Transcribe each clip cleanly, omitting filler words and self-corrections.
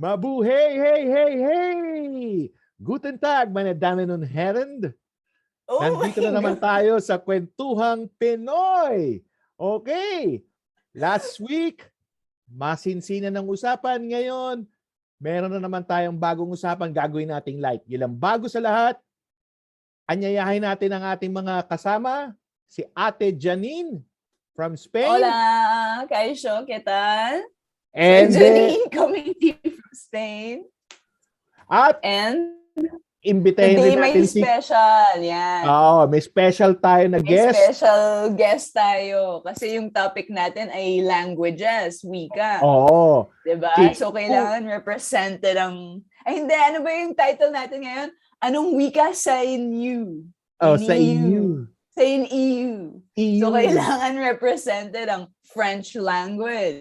Mabuhay, hey, hey, hey! Guten Tag, meine Damen und Herren. Nandito na naman tayo sa Kwentuhang Pinoy. Okay. Last week, masinsinan ng usapan. Ngayon, meron na naman tayong bagong usapan gagawin nating light. Ilang bago sa lahat, anyayahin natin ang ating mga kasama, si Ate Janine from Spain. Hola, Kaisho, ¿qué tal? And Janine, coming to you from Spain. And imbitahin today din may natin si... special, yan. may special tayo na May guest. special guest tayo. Kasi yung topic natin ay languages, Wika. Oo. Diba? So, kailangan represented ang... Ay, hindi. Ano ba yung title natin ngayon? Anong wika sa inEU? Sa inEU. Sa inEU. EU. So, kailangan represented ang French language.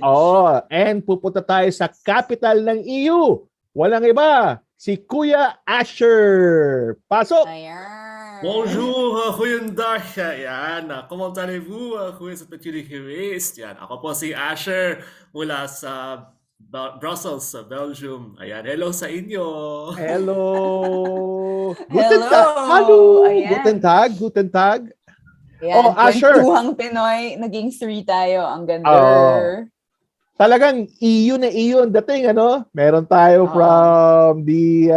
And pupunta tayo sa capital ng EU. Walang iba, si Kuya Asher. Pasok! Ayan. Bonjour, goeiedag. Yan, comment allez-vous? Hoe is het met jullie geweest? Yan, ako po si Asher mula sa Brussels, sa Belgium. Ayan, hello sa inyo. Hello. Hello. Hello. Ayan. Guten Tag. Yan, Asher. Kwentuhang Pinoy, naging 3 tayo. Ang ganda. Talagang EU na EU ang dating, ano? Meron tayo from the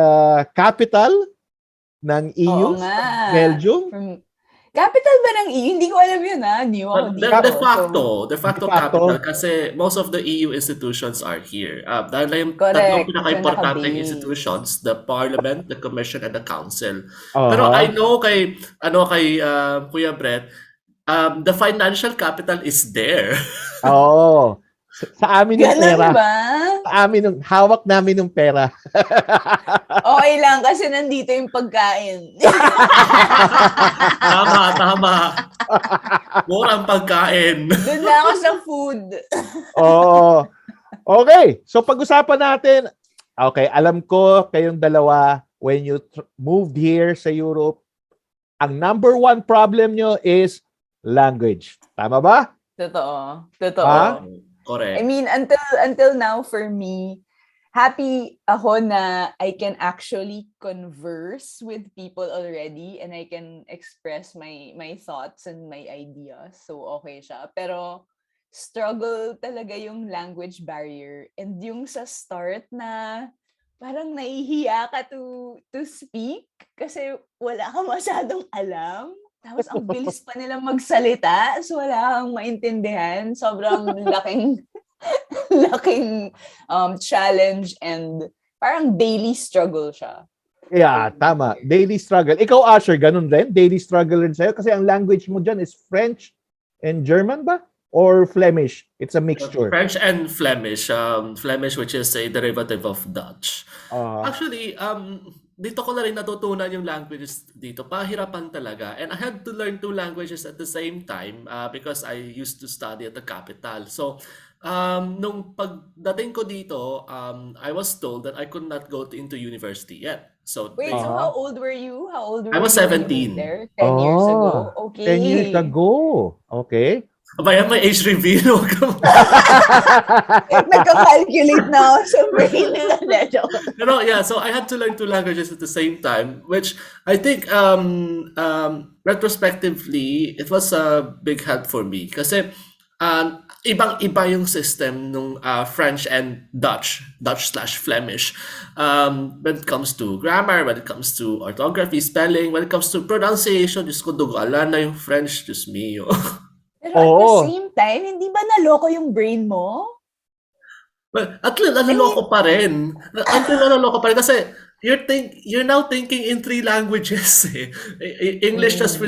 capital ng EU, Belgium. Capital ba ng EU? Hindi ko alam yun, ha? New ako dito. De facto capital kasi most of the EU institutions are here. Dahil na yung tatlong pinaka-importanteng institutions, the Parliament, the Commission, and the Council. Pero I know kay Kuya Brett, the financial capital is there. Sa amin yung pera. Ba? Sa amin, hawak namin yung pera. Okay lang kasi nandito yung pagkain. Tama. Murang pagkain. Doon na ako sa food. Okay, so pag-usapan natin. Okay, alam ko kayong dalawa, when you moved here sa Europe, ang number one problem nyo is language. Tama ba? Totoo. Correct. I mean, until now, for me, happy ako na I can actually converse with people already and I can express my thoughts and my ideas. So, okay siya. Pero, struggle talaga yung language barrier. And yung sa start na parang nahihiya ka to speak kasi wala ka masyadong alam. Tapos, ang bilis pa nila magsalita. So, wala kang maintindihan. Sobrang laking challenge and parang daily struggle siya. Yeah, tama. Daily struggle. Ikaw, Asher, ganun rin? Daily struggle rin sa'yo? Kasi ang language mo dyan is French and German ba? Or Flemish? It's a mixture. French and Flemish. Flemish, which is a derivative of Dutch. Actually, dito ko na rin natutunan yung languages dito. Pahirapan talaga. And I had to learn 2 languages at the same time because I used to study at the capital. So, nung pagdating ko dito, I was told that I could not go into university yet. So, wait, so how old were you? I was 17. There? 10 years ago? Okay. 10 years ago. Okay. Abaya, may age reveal. Nagka-calculate na ako sa brain nila. So I had to learn 2 languages at the same time, which I think retrospectively, it was a big help for me. Kasi ibang-iba yung system nung French and Dutch/Flemish. When it comes to grammar, when it comes to orthography, spelling, when it comes to pronunciation, Diyos ko, dugalan na yung French, Diyos mio. Pero at the same time, hindi ba naloko yung brain mo? Well, at least naloloko pa rin. Kasi you're now thinking in 3 languages. English slash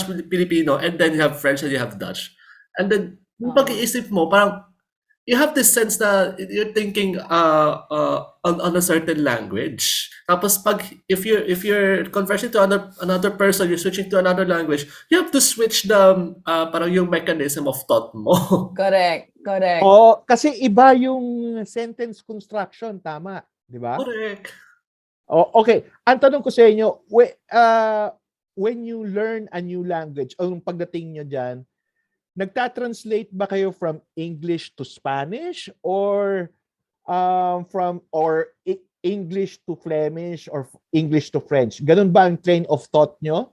Filipino, and then you have French and you have Dutch. And then, yung pag-iisip mo, parang you have this sense na you're thinking on a certain language. Tapos if you're conversing to another person, you're switching to another language, you have to switch the parang yung mechanism of thought mo. Correct. Kasi iba yung sentence construction, tama, di ba? Correct. Okay. Ang tanong ko sa inyo, when you learn a new language, o yung pagdating nyo dyan, nagta-translate ba kayo from English to Spanish or from or English to Flemish or English to French? Ganun ba ang train of thought nyo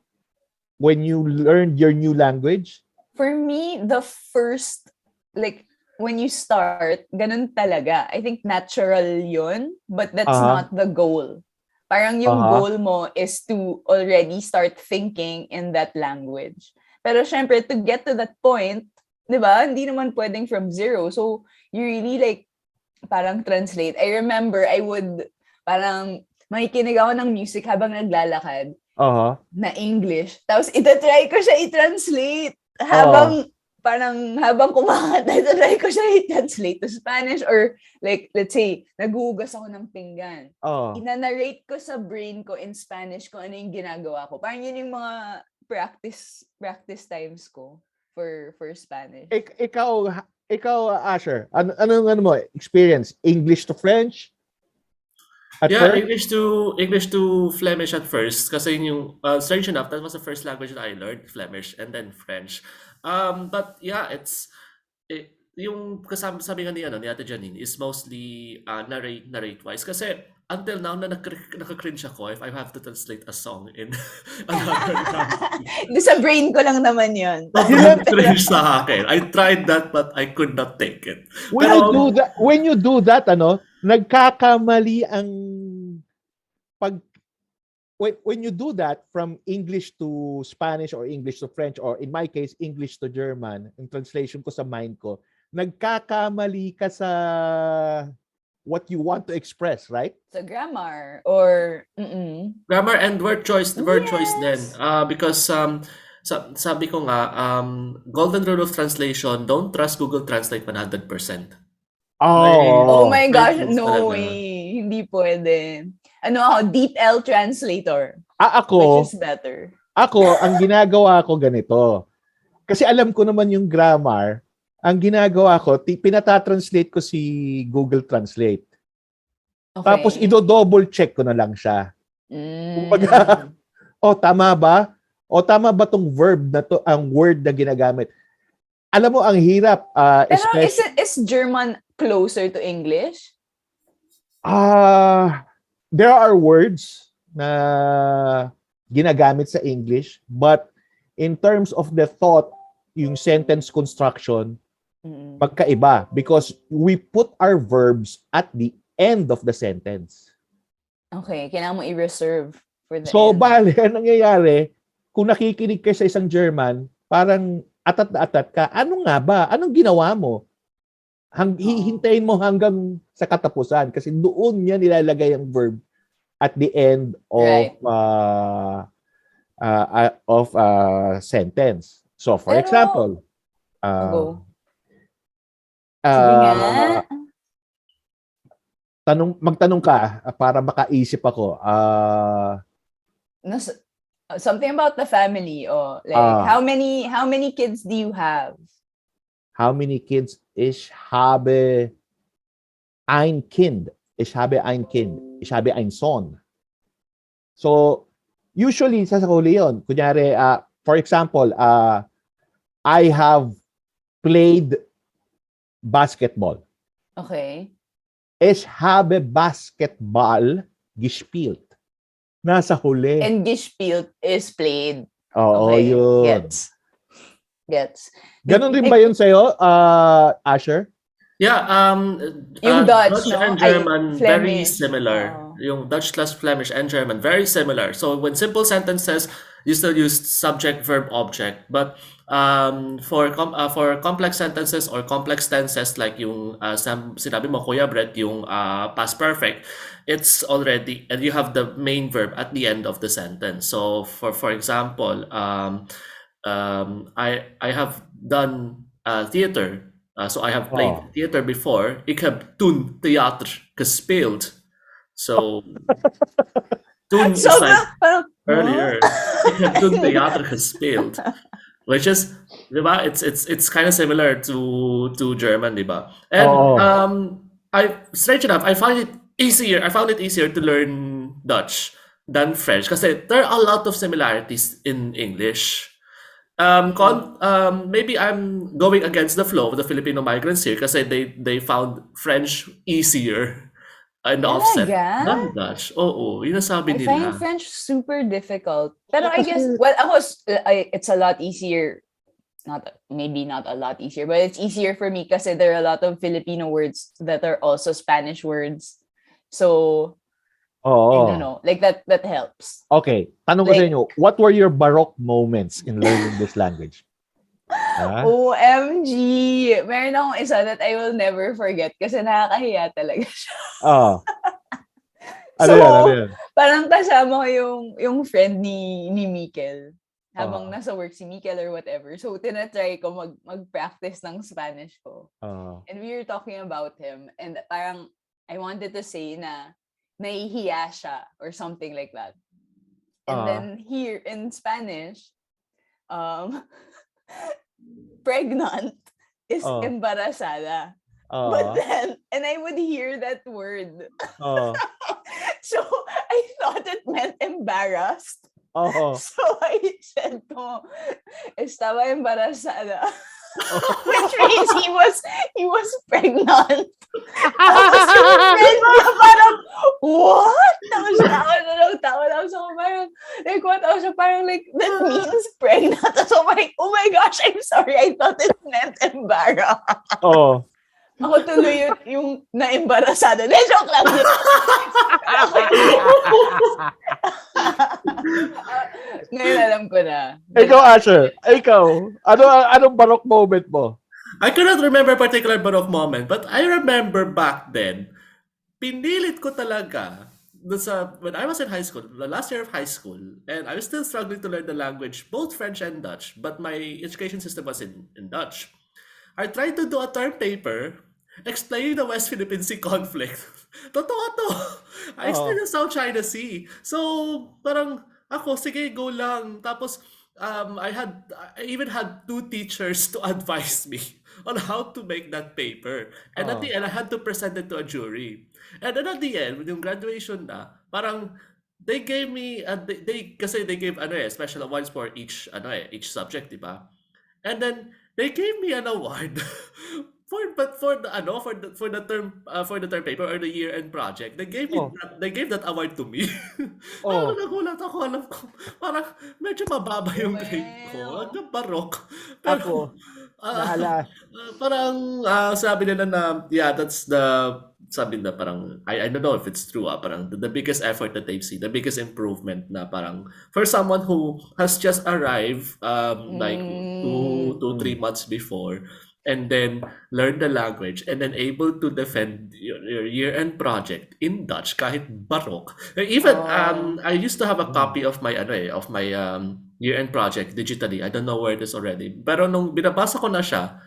when you learned your new language? For me, the first, like, when you start, ganun talaga. I think natural yun, but that's Uh-huh. not the goal. Parang yung Uh-huh. goal mo is to already start thinking in that language. Pero syempre, to get to that point, di ba, hindi naman pwedeng from zero. So, you really like, parang translate. I remember, I would, parang, makikinig ako ng music habang naglalakad Uh-huh. na English. Tapos, itatry ko siya i-translate. Habang kumakanta, itatry ko siya i-translate to Spanish or like, let's say, naghuhugas ako ng pinggan. Oh. Ina-narrate ko sa brain ko in Spanish kung ano yung ginagawa ko. Parang yun yung mga practice times ko for Spanish. Ikaw, Asher, ano mo, experience? English to French? At Yeah, first? English to Flemish at first kasi yun yung strange enough that was the first language that I learned, Flemish and then French. But yeah, yung kasama sabi nga ni Ate Janine is mostly narrate wise kasi until now na naka-cringe ako if I have to translate a song in another language. Sa brain ko lang naman yun. Sobrang cringe sa akin. I tried that but I could not take it. When you do that, nagkakamali ang when you do that from English to Spanish or English to French or in my case English to German, yung translation ko sa mind ko, nagkakamali ka sa what you want to express, right? Sa grammar or grammar and word choice then Yes. because sabi ko nga golden rule of translation, don't trust Google Translate 100%. Oh my gosh, Right, no talaga. way. Hindi pwede. Ano ako, DeepL translator. Ako, Which is better. ang ginagawa ko ganito. Kasi alam ko naman yung grammar, ang ginagawa ko, pinata-translate ko si Google Translate. Okay. Tapos ido-double check ko na lang siya. Kumbaga, tama ba? Tama ba tong verb na to, ang word na ginagamit? Alam mo, ang hirap. Pero is German closer to English? There are words na ginagamit sa English, but in terms of the thought, yung sentence construction, magkaiba because we put our verbs at the end of the sentence. Okay, kailangan mo i-reserve for the So, end. bale, ang nangyayari, kung nakikinig ka sa isang German, parang atat na atat ka, ano nga ba? Anong ginawa mo? Hihintayin mo hanggang sa katapusan kasi doon niya nilalagay ang verb at the end of sentence. So, for example, sige nga. Magtanong ka para makaisip ako. Something about the family or like how many kids do you have? How many kids? Ich habe ein Kind. Ich habe ein Kind. Ich habe ein Sohn. So, usually, sasakuli yun. Kunyari, for example, I have played basketball. Okay. Ich habe Basketball gespielt. Nasa huli. And gespielt is played. Oo, okay. Yun. Gets. Ganon rin ba yun sa'yo, Asher? Yeah, yung Dutch, and German very similar. Yung Dutch plus Flemish and German very similar. So when simple sentences, you still use subject, verb, object. But for complex sentences or complex tenses like yung sinabi mo, Kuya Brett, yung past perfect, it's already and you have the main verb at the end of the sentence. So for example, I have done theater. So I have played theater before. Ik heb toen theater gespeeld. So toen is like earlier. Ik heb toen theater gespeeld. Which is, diba? It's kind of similar to German, diba? And strange enough, I found it easier to learn Dutch than French because there are a lot of similarities in English. Maybe I'm going against the flow of the Filipino migrants here kasi they found French easier in the offset Talaga? than Dutch. Oo, yun ang sabi I find nila. French super difficult. Pero Oo, I guess, kasi- well, it's a lot easier. Maybe not a lot easier, but it's easier for me kasi there are a lot of Filipino words that are also Spanish words. So, I don't Oo. know. Like that helps. Okay, tanong ko sa Like- inyo, what were your baroque moments in learning this language? Ah? OMG! Meron akong isa that I will never forget kasi nakakahiya talaga siya. Oh. So, Ano yan? parang kasama ko yung friend ni Mikel. Habang Oo. nasa work si Mikel or whatever. So, tinatry ko mag-practice ng Spanish ko. Oh. And we were talking about him. And parang, I wanted to say na nahihiya siya or something like that. And then here in Spanish, pregnant is embarazada. But then, and I would hear that word. So, I thought it meant embarrassed. So, I said ko, estaba embarazada. Which means he was pregnant. Tapos yung friend niya parang, what? Tapos tapos ako parang, like, what? Tapos siya parang, like, that means pregnant. Tapos ako like, oh my gosh, I'm sorry. I thought it meant embarrassed. Ako tuloy yung na-embarasada. De, joke lang. Ngayon alam ko na. Ikaw, Asher. Anong baroque moment mo? I cannot remember a particular baroque moment, but I remember back then, pinilit ko talaga when I was in high school, the last year of high school, and I was still struggling to learn the language, both French and Dutch, but my education system was in Dutch. I tried to do a term paper explaining the West Philippine Sea conflict. Totoo to. I explained the South China Sea. So, parang ako, sige, go lang. Tapos, I even had 2 teachers to advise me on how to make that paper. And at the end, I had to present it to a jury. And then at the end, when yung graduation na, parang they gave me, kasi they gave special awards for each subject, diba? And then they gave me an award for the term paper or the year-end project. They gave that award to me. Nagulat ako, alam ko, parang medyo mababa yung grade ko. Hanggang barok. Pero, parang sabi nila na, yeah, that's sabi na parang, I don't know if it's true, parang the biggest effort that they've seen, the biggest improvement na parang, for someone who has just arrived, like 2 to 3 months before, and then learn the language, and then able to defend your year-end project in Dutch, kahit barok. Even, I used to have a copy of my, year-end project digitally. I don't know where it is already. Pero nung binabasa ko na siya,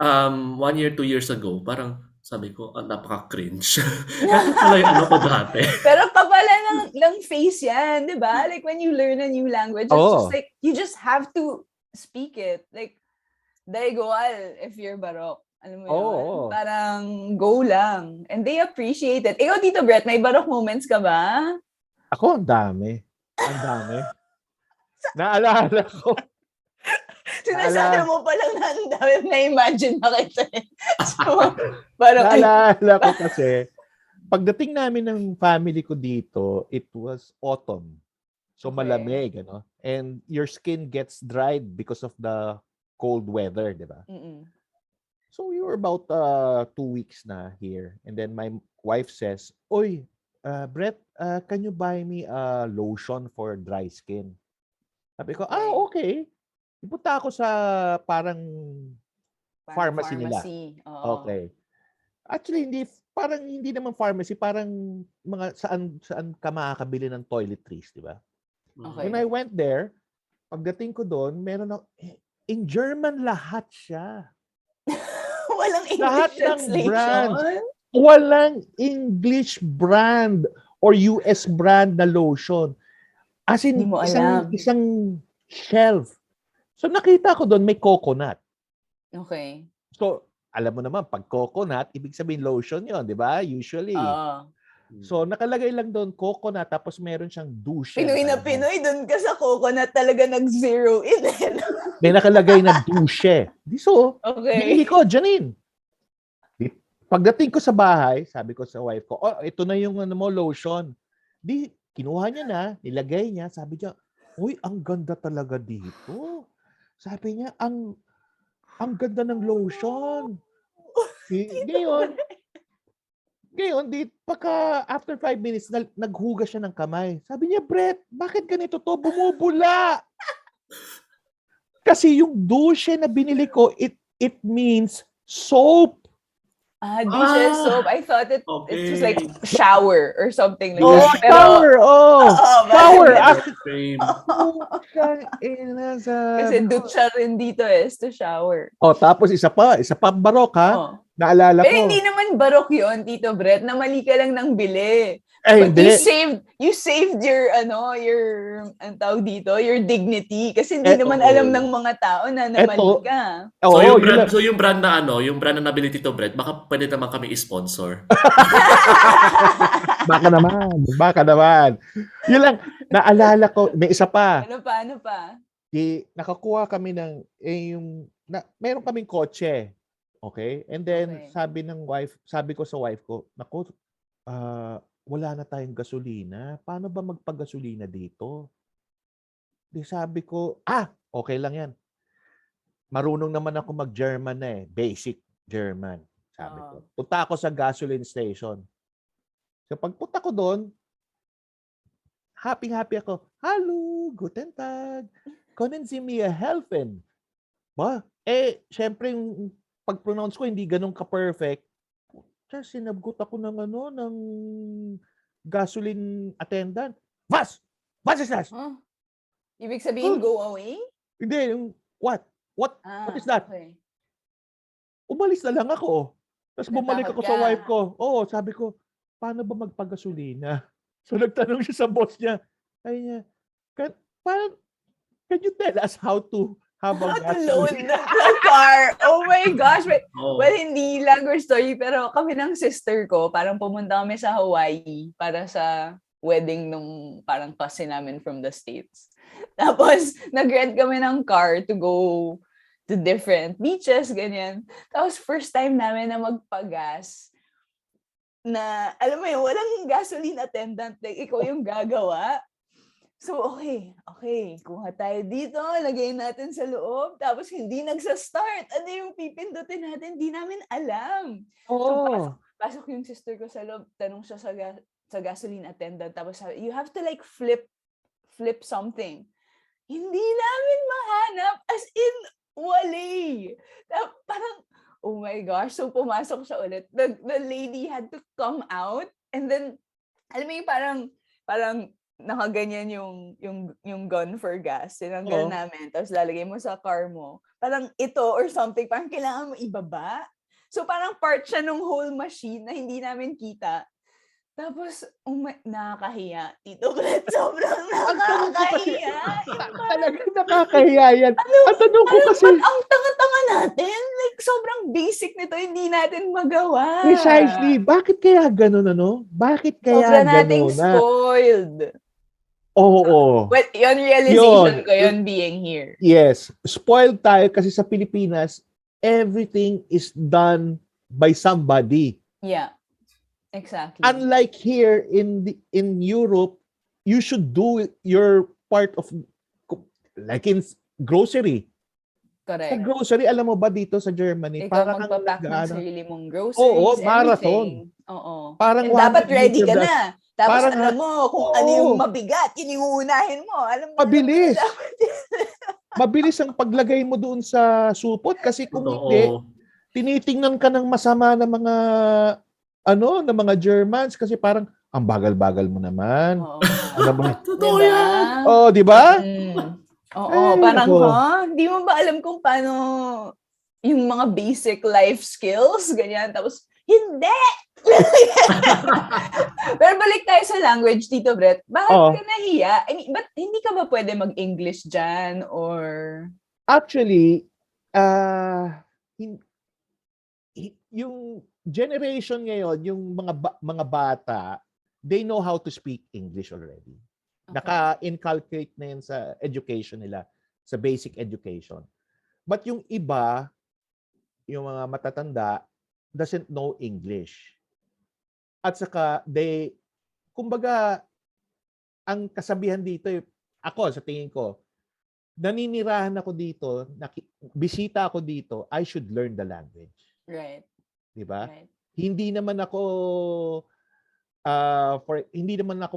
1 year, 2 years ago, parang, sabi ko, napaka-cringe. Ito pala yung ko dati. Pero papala ng face yan, di ba? Like, when you learn a new language, it's just like, you just have to speak it. Like, daigual if you're Baroque. Alam mo yun? Parang go lang. And they appreciate it. Ikaw, Tito Brett, may Baroque moments ka ba? Ako, ang dami. Naalala ko. Sinasabi mo pa lang na ang dami, na-imagine na kita. So, parang, naalala ko kasi, pagdating namin ng family ko dito, it was autumn. So malamig, ano? And your skin gets dried because of the cold weather, di ba? So we were about 2 weeks na here. And then my wife says, "Oy, Brett, can you buy me a lotion for dry skin?" Sabi ko, okay. Ipunta ako sa parang pharmacy nila. Okay. Actually, hindi naman pharmacy, parang mga saan ka makakabili ng toiletries, di ba? Okay. When I went there, pagdating ko doon, meron in German lahat siya. Walang English lahat translation? Ng brand. Walang English brand or US brand na lotion. As in, isang shelf. So nakita ko doon may coconut. Okay. So, alam mo naman, pag coconut, ibig sabihin lotion 'yon, 'di ba? Usually. So, nakalagay lang doon, coconut, tapos meron siyang douche. Pinoy na Pinoy, dun ka sa coconut talaga nag-zero in. May nakalagay na douche. Di so, binili Okay. ko, Janine. Pagdating ko sa bahay, sabi ko sa wife ko, oh, ito na yung lotion. Di, kinuha niya na, nilagay niya, sabi niya, uy, ang ganda talaga dito. Sabi niya, ang ganda ng lotion. Ngayon, pagka after 5 minutes, naghugas siya ng kamay. Sabi niya, Brett, bakit ganito to? Bumubula. Kasi yung douche na binili ko, it means soap. Douche soap. I thought it was like Okay. shower or something like Oh, that. Pero, shower. Oh, shower. Frame. kasi ducha rin dito is to shower. Oh, tapos isa pa barok ha. Oh. Naalala Pero ko. hindi naman barok yun, Tito Brett. Namali ka lang ng bili. Eh, But hindi. you saved your ang tawag dito, your dignity. Kasi hindi naman oo. alam ng mga tao na namali Eto. ka. Oo, So yung brand na yung brand na nabili Tito Brett, baka pwede naman kami i-sponsor. Baka naman. Yun lang, naalala ko, may isa pa. Ano pa? Nakakuha kami ng, meron kaming kotse. Okay? And then, Okay. sabi ko sa wife ko, naku, wala na tayong gasolina. Paano ba magpagasolina dito? Di sabi ko, okay lang yan. Marunong naman ako mag-German na eh. Basic German. Sabi ko. Punta ako sa gasoline station. So pagpunta ko doon, happy ako. Hallo, guten Tag. Können Sie mir helfen? Syempre yung pag-pronounce ko hindi ganun ka-perfect. Tapos sinagot ako ng gasoline attendant. Was is that? Huh? Ibig sabihin, go away? Hindi, yung what is that? Okay. Umalis na lang ako. Tapos bumalik Natakot ako sa ka. wife ko. Oo, sabi ko, paano ba magpagasolina? So nagtanong siya sa boss niya. Ay niya, can you tell us how to have a How to load gasoline? the car. Oh my gosh. Oh. Well, hindi lang your story, pero kami ng sister ko, parang pumunta kami sa Hawaii para sa wedding nung parang cousin namin from the States. Tapos, nag-rent kami ng car to go to different beaches, ganyan. Tapos, first time namin na magpagas na, alam mo yun, walang gasoline attendant. Like, ikaw yung gagawa. So, okay. Kuha tayo dito, lagay natin sa loob, tapos hindi nagsa-start. Ano yung pipindutin natin? Hindi namin alam. So, pasok yung sister ko sa loob, tanong siya sa gasoline attendant, tapos sabi, you have to like flip something. Hindi namin mahanap, as in, wali. Parang, oh my gosh, so pumasok siya ulit. The lady had to come out, and then, alam mo yung parang, nakaganyan yung gun for gas. Tinanggal namin. Tapos lalagay mo sa car mo. Parang ito or something. Parang kailangan mo ibaba. So parang part siya ng whole machine na hindi namin kita. Tapos, nakakahiya. Tito Brett, sobrang nakakahiya. Talagang nakakahiya yan. Ang tanong ko kasi, ang tanga-tanga natin. Like, sobrang basic nito. Hindi natin magawa. precisely, bakit kaya ganun, Bakit kaya Sobra nating ganun? spoiled. Oo. Well, yun realization ko, yun being here. Yes. Spoiled tayo kasi sa Pilipinas, everything is done by somebody. Yeah. Exactly. Unlike here in Europe, you should do your part of, like in grocery. Correct. Sa grocery, alam mo ba dito sa Germany, Ikaw parang magpapack ng sarili mong groceries, Oo, everything. marathon. Oo. Parang And dapat 100 ready ka meter na. Tapos Parang alam mo kung ano yung mabigat, yun yung uunahin mo. Alam mo Mabilis. na dapat Mabilis ang paglagay mo doon sa supot kasi kung hindi, Oo. tinitingnan ka ng masama ng mga Germans kasi parang ang bagal-bagal mo naman. Oo. Ano ba? Totoo Diba? yan. Oh, di ba? Oo, Ay, parang nako. hindi mo ba alam kung paano yung mga basic life skills, ganyan. Tapos, hindi! Pero balik tayo sa language, Tito Brett. Bakit ka nahiya? I mean, but hindi ka ba pwede mag-English dyan? Or... Actually, yung generation ngayon, yung mga bata, they know how to speak English already. Okay. Naka-inculcate na yan sa education nila, sa basic education. But yung iba, yung mga matatanda, doesn't know English. At saka, kumbaga, ang kasabihan dito, ako sa tingin ko, naninirahan ako dito, bisita ako dito, I should learn the language. Right. Diba? Right. Hindi naman ako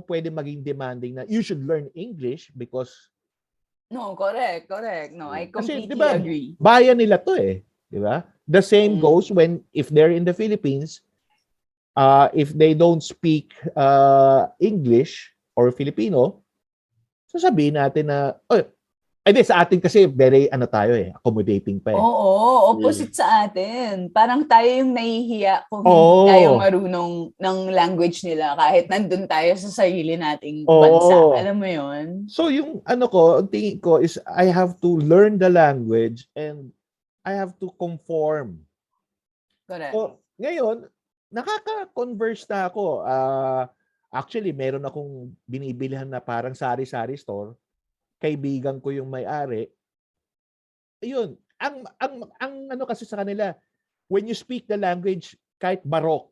pwede maging demanding na you should learn English because No, correct. No, I kasi completely diba, agree. bayan nila to eh, diba? The same goes if they're in the Philippines, if they don't speak English or Filipino, sasabihin natin na sa atin kasi very tayo accommodating pa eh. Oo, opposite sa atin. Parang tayo yung nahihiya kung hindi tayo marunong ng language nila kahit nandun tayo sa sarili nating bansa. Alam mo yon? So yung ang tingin ko is I have to learn the language and I have to conform. Correct. So ngayon, nakaka-converse na ako. Actually, meron akong binibilihan na parang sari-sari store. Kaibigan ko yung may-ari. Ayun, ang kasi sa kanila, when you speak the language, kahit barok,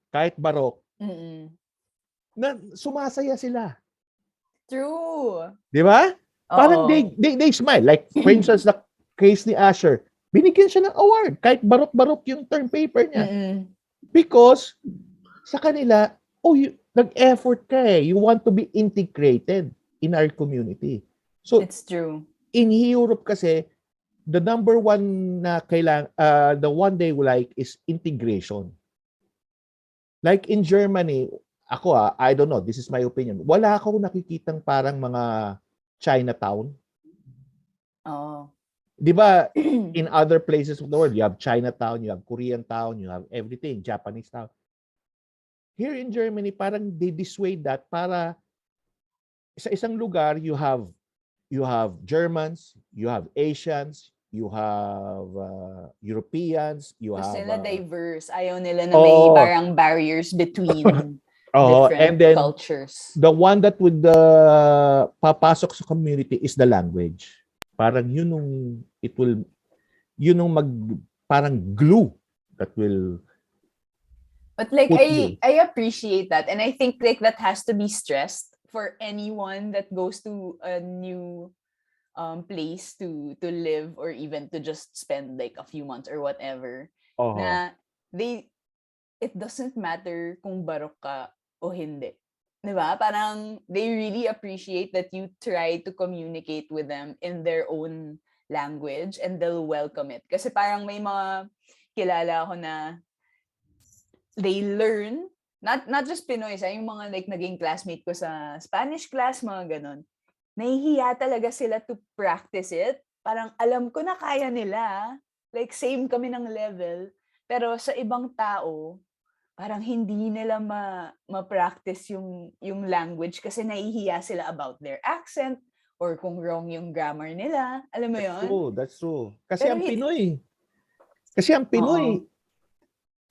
na sumasaya sila. True. Di ba? Parang they smile. Like, for instance, the case ni Asher, binigyan siya ng award, kahit barok-barok yung term paper niya. Because, sa kanila, nag-effort ka eh. You want to be integrated in our community. So, it's true. In Europe kasi, the number one na the one they like is integration. Like in Germany, ako I don't know, this is my opinion. Wala akong nakikitang parang mga Chinatown. Oh. 'Di ba, in other places of the world, you have Chinatown, you have Korean town, you have everything, Japanese town. Here in Germany, parang they dissuade that para sa isang lugar you have Germans, you have Asians, you have Europeans, you Gusto have nila diverse. Ayaw nila na may parang barriers between different and then cultures. The one that would papasok sa community is the language. Parang parang glue that will. But like I appreciate that, and I think like that has to be stressed for anyone that goes to a new place to live or even to just spend like a few months or whatever. Na it doesn't matter kung barok ka o hindi. Diba? Parang they really appreciate that you try to communicate with them in their own language and they'll welcome it. Kasi parang may mga kilala ako na they learn, not just Pinoy, yung mga like naging classmate ko sa Spanish class, mga ganon. Nahihiya talaga sila to practice it. Parang alam ko na kaya nila. Like same kami ng level. Pero sa ibang tao, parang hindi nila ma-practice yung language kasi nahihiya sila about their accent or kung wrong yung grammar nila. Alam mo yun? That's true. Kasi ang Pinoy,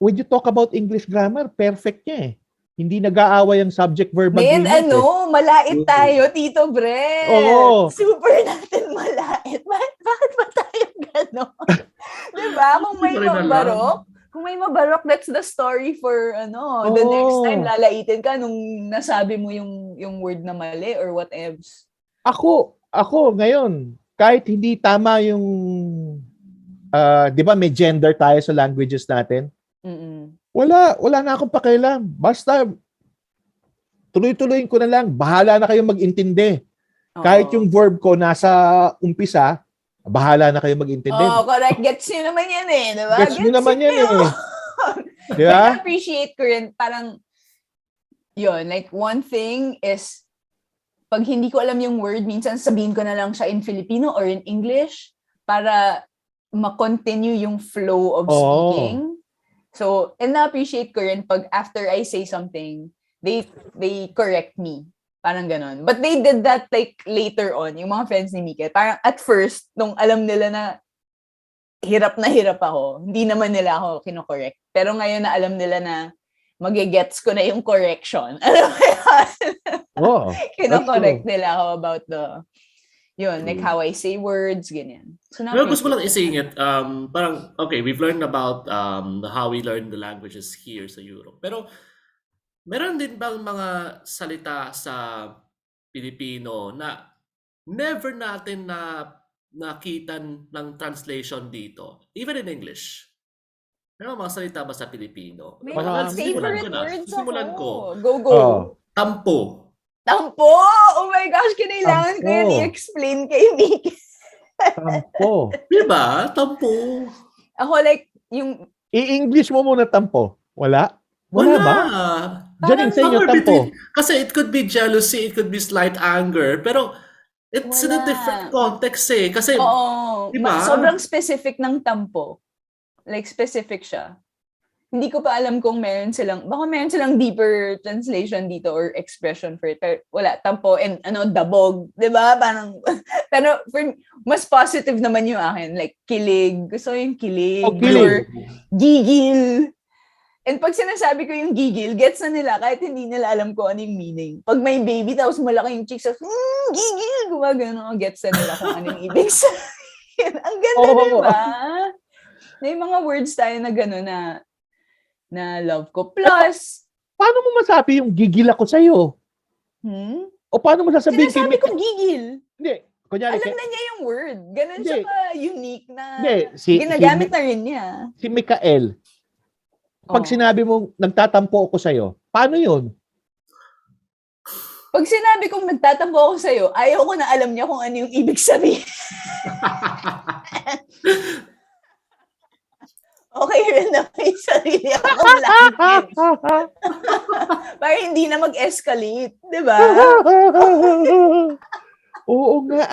when you talk about English grammar, perfect niya eh. Hindi nag-aaway ang subject-verb agreement. Malait tayo, Tito Brett. Oo. Super natin malait. Bakit ba tayo gano'n? Diba? Kung may mabarok, that's the story for the next time lalaitin ka nung nasabi mo yung word na mali or whatever. Ako ngayon, kahit hindi tama yung 'di ba may gender tayo sa languages natin? Wala na akong pakialam. Basta tuloy-tuloyin ko na lang. Bahala na kayong mag-intindi. Kahit yung verb ko nasa umpisa, bahala na kayong mag-intindi. Correct. Gets nyo naman yan eh. Diba? Gets nyo naman yan eh. Diba? I appreciate ko rin, parang, yun, like one thing is, pag hindi ko alam yung word, minsan sabihin ko na lang siya in Filipino or in English para ma-continue yung flow of speaking. So, and na-appreciate ko rin pag after I say something, they correct me. Parang ganon. But they did that like later on, yung mga friends ni Mika. Parang at first, nung alam nila na hirap ako, hindi naman nila ako kino-correct. Pero ngayon na alam nila na magigets ko na yung correction. Alam mo yun? Oh, Kino-correct nila ako about like True. how I say words, ganyan. So, Well, gusto ko lang na-appreciate isingit, parang, okay, we've learned about how we learn the languages here sa Europe. Pero, meron din bang mga salita sa Pilipino na never natin nakita ng translation dito, even in English? Meron mga salita ba sa Pilipino? May Marami. mga Sisimulan ko favorite na. words Sisimulan ako. ko. Go. Oh, Tampo. Tampo! Oh my gosh, kinailangan ko yan Tampo. i-explain kay Vicky. tampo. Diba? Tampo. Ako like, yung I-English mo muna tampo. Wala? Wala ba? Janine, parang sa inyo Somewhere tampo. kasi it could be jealousy, it could be slight anger, pero it's in a wala. different context eh. Kasi, Oo. diba? Sobrang specific ng tampo. Like, specific siya. Hindi ko pa alam kung baka meron silang deeper translation dito or expression for it. Pero wala, tampo and dabog. Diba? Parang, pero mas positive naman yung akin. Like, kilig. Gusto ko yung kilig. O, kilig. Or gigil. And pag sinasabi ko yung gigil, gets na nila kahit hindi nila alam ko ano yung meaning. Pag may baby, tapos malaki yung cheeks, gigil, gumagano, gets na nila kung ano yung ibig sabihin. Ang ganda, diba? May mga words tayo na gano'n na love ko. Plus, Paano mo masabi yung gigil ako sa'yo? O paano mo sasabihin sinasabi ko gigil. Hindi. Kunyari, Alam na niya yung word. Ganun siya ka-unique na ginagamit na rin niya. Si Mikael, pag sinabi mo, nagtatampo ako sa'yo, paano yun? Pag sinabi kong nagtatampo ako sa'yo, ayaw ko na alam niya kung ano yung ibig sabihin. Okay rin na may sarili akong language. Para hindi na mag-escalate. Diba? Oo nga,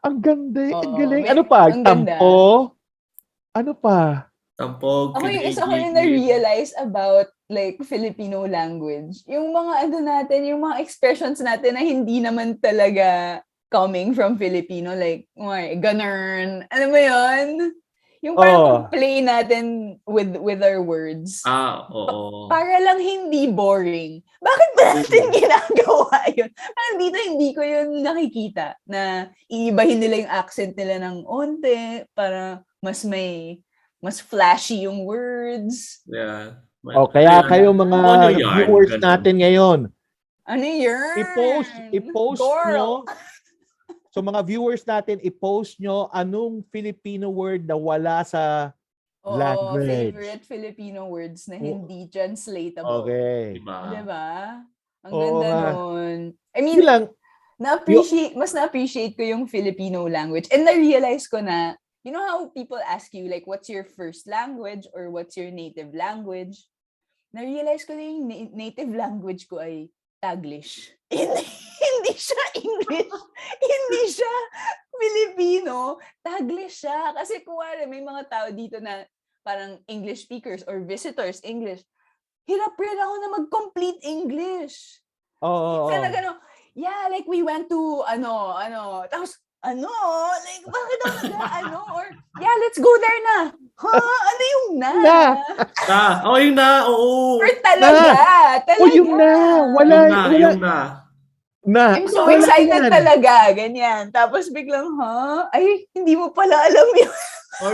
Ang ganda, ang galing. Ano pa? Ang Tampo? ganda. Ano pa? Tampog, Ako yung isa ko kilig, yung na-realize about like Filipino language. Yung mga natin, yung mga expressions natin na hindi naman talaga coming from Filipino. Like, ganern. Ano mo yun? Yung parang play natin with our words. Oo. Para lang hindi boring. Bakit ba natin ginagawa yun? Parang dito hindi ko yun nakikita na iibahin nila yung accent nila ng onte para mas flashy yung words. Yeah. Kaya kayo mga viewers natin ngayon. Ano yun? I-post nyo. So mga viewers natin, i-post nyo anong Filipino word na wala sa language. Favorite Filipino words na hindi translatable. Okay. Diba? Ang ganda nun. I mean, mas na-appreciate ko yung Filipino language. And na-realize ko na, you know how people ask you, like, what's your first language or what's your native language? Na-realize ko na yung native language ko ay Taglish. Hindi siya English. Hindi siya Filipino. Taglish siya. Kasi may mga tao dito na parang English speakers or visitors English. Hirap rin ako na mag-complete English. Like we went to tapos like, bakit ako or, let's go there na. Ano yung na? Yung na, oo. Or talaga. Yung na. Yung na. I'm so excited talaga, ganyan. Tapos biglang, ay, hindi mo pala alam yun. Or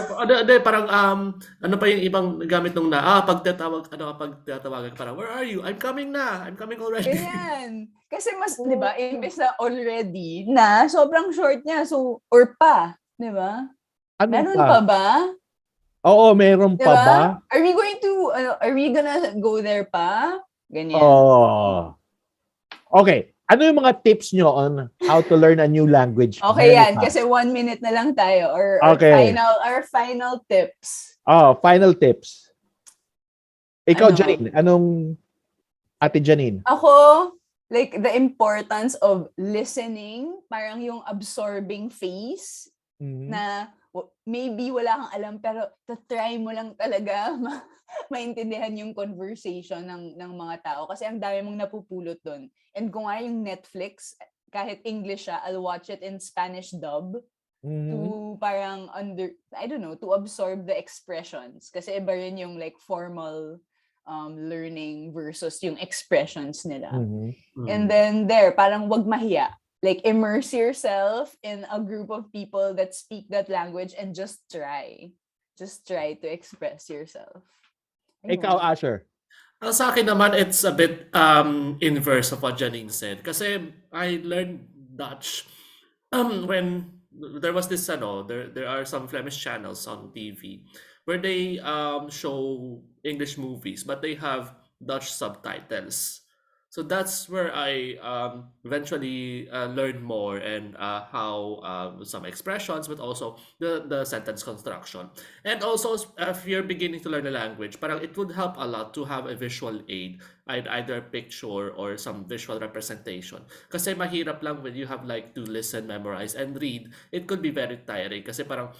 parang ano pa yung ibang gamit nung na pagtatawagan parang where are you? I'm coming already. Ganyan. Kasi mas 'di ba, imbes na already na sobrang short niya. So or pa, 'di ba? Meron pa ba? Oo, meron pa ba? Are we gonna go there pa? Ganyan. Okay. Ano yung mga tips nyo on how to learn a new language? Okay yan, kasi 1 minute na lang tayo. Or our final tips. Final tips. Ikaw, Janine. Ate Janine? Ako, like the importance of listening, parang yung absorbing phase, na maybe wala kang alam, pero try mo lang talaga maintindihan yung conversation ng mga tao. Kasi ang dami mong napupulot doon. And kung yung Netflix, kahit English siya, I'll watch it in Spanish dub to parang to absorb the expressions. Kasi iba rin yung like formal learning versus yung expressions nila. Mhm. And then parang wag mahiya. Like, immerse yourself in a group of people that speak that language and just try. Just try to express yourself. Ikaw, Ayun. Asher. Sa akin naman, it's a bit inverse of what Janine said. Kasi I learned Dutch when there was this, there are some Flemish channels on TV where they show English movies, but they have Dutch subtitles. So that's where I eventually learned more and how some expressions, but also the sentence construction. And also, if you're beginning to learn a language, parang it would help a lot to have a visual aid, either picture or some visual representation. Kasi mahirap lang when you have like to listen, memorize, and read. It could be very tiring kasi parang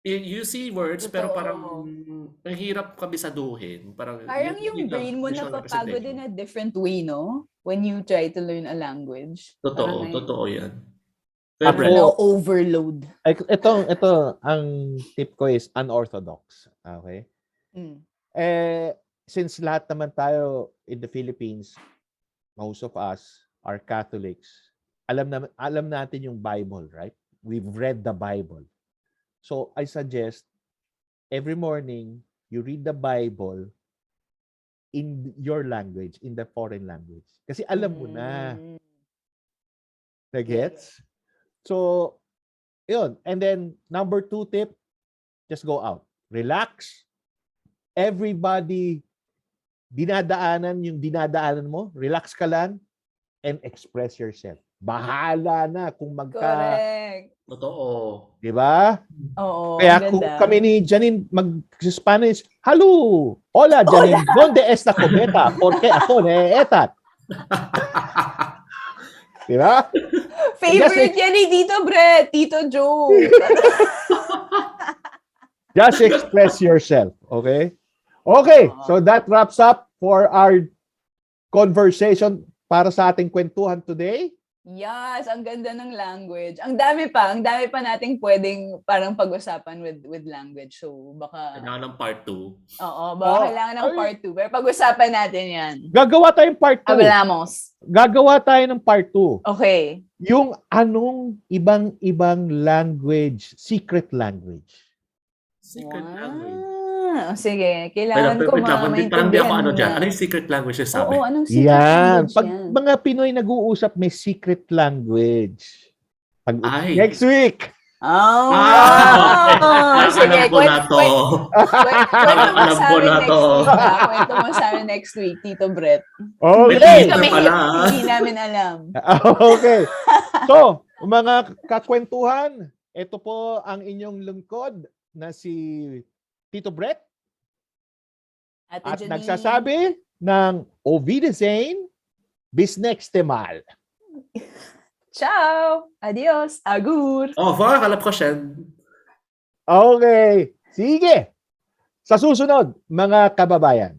you see words pero parang Totoo. mahirap kabisaduhin. Parang Parang you yung need a brain mo visual napapagod representation. in a different way, no? When you try to learn a language. Parang Totoo yan. parang Ako, na-overload. ito, ang tip ko is unorthodox. Okay? Mm. Since lahat naman tayo in the Philippines, most of us are Catholics, alam natin yung Bible, right? We've read the Bible. So, I suggest every morning, you read the Bible in your language, in the foreign language. Kasi alam mo na. Nagets? So, yun. And then, number 2 tip, just go out. Relax. Everybody, dinadaanan mo, relax ka lang, and express yourself. Bahala na kung Correct. Totoo. Di ba? Oo, Kaya ang kung ganda. kami ni Janine mag-Spanish, hello! Hola, Janine. ¿Dónde está Cobeta? Porque ako etat. Di ba? Favorite yan ni Tito Brett, Tito Joe. Just express yourself. Okay? Okay. So that wraps up for our conversation para sa ating kwentuhan today. Yes, ang ganda ng language. Ang dami pa nating pwedeng parang pag-usapan with language. So baka Kailangan ng part 2. Oo, baka kailangan ng part 2. Pero pag-usapan natin 'yan. Gagawa tayong part 2. Hablamos. Gagawa tayo ng part 2. Okay. Yung anong ibang language, secret language. Secret language. Sige, kailangan ko Parang di maintindihan ako ano dyan. na. Ano yung secret language na sabi? Oo, anong secret Yan. language Pag yan? mga Pinoy nag-uusap, may secret language. Ay. Next week. Oh, okay. sige. Alam ko na to. Kwento mo sa Alam ko amin na next to. week. Kwento mo sa amin next week, Tito Brett. Okay. Ito pala. Hindi namin alam. Okay. So, mga kakwentuhan, ito po ang inyong lungkod na si Tito Brett. At Janine. nagsasabi ng Ovidezain, bis next temal. Ciao! Adios! Agur! Oh, kalap ko siya. Okay. Sige. Sa susunod, mga kababayan.